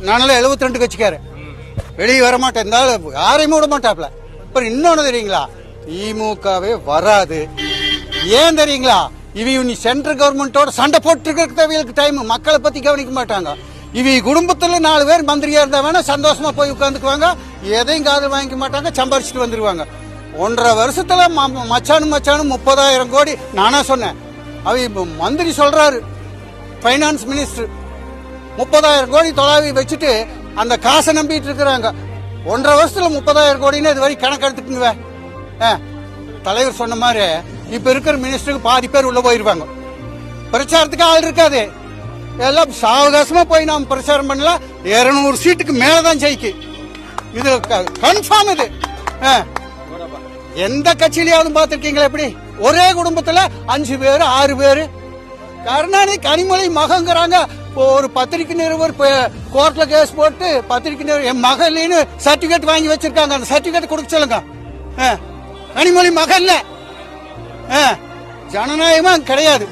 நானெல்லாம் 72 கட்சிக்காரன், வெளியே வர மாட்டேன், இருந்தாலும் யாரையுமே விட மாட்டாப்ல. அப்புறம் இன்னொன்னு தெரியுங்களா, திமுகவே வராது. ஏன் தெரியுங்களா, இவங்க சென்ட்ரல் கவர்மெண்டோட சண்டை போட்டு இருக்கிறதுக்கு டைம், மக்களை பத்தி கவனிக்க மாட்டாங்க. இவங்க குடும்பத்துல 4 பேர் மந்திரியா இருந்தா வேணா சந்தோஷமா போய் உட்காந்துக்குவாங்க, எதையும் காதல் வாங்கிக்க மாட்டாங்க, சம்பாரிச்சுட்டு வந்துருவாங்க. 1.5 வருஷத்துல மச்சானும் 30,000 கோடி. நானா சொன்னேன், அவ மந்திரி சொல்றாரு, பைனான்ஸ் மினிஸ்டர் 30,000 கோடி தொலாவி வச்சுட்டு அந்த காசை நம்பிட்டு இருக்கிறாங்க. 1.5 வருஷத்துல 30,000 கோடின்னு இது வரைக்கும் கணக்கு எடுத்துக்குங்க. தலைவர் சொன்ன மாதிரி இப்ப இருக்கிற மினிஸ்டருக்கு பாதி பேர் உள்ள போயிருவாங்க. பிரச்சாரத்துக்கு ஆள் இருக்காது, எல்லாம் சாவகாசமா போய் நாம் பிரச்சாரம் பண்ணலாம். 200 சீட்டுக்கு மேலதான் ஜெயிக்கு, இது கன்ஃபார்ம். இது எந்த கட்சியிலாவது பார்த்திருக்கீங்களா? எப்படி ஒரே குடும்பத்துல 5 பேரு 6 பேரு? கருணாநிதி கனிமொழி மகங்கிறாங்க. ஒரு பத்திரிகை நிருபர் கோர்ட்ல கேஸ் போட்டு பத்திரிகை நிருபர் என் மகன்னு சர்டிபிகேட் வாங்கி வச்சிருக்காங்க. அந்த சர்டிபிகேட் கொடுக்க சொல்லுங்க. கனிமொழி மகன்ல ஜனநாயகமா கிடையாது.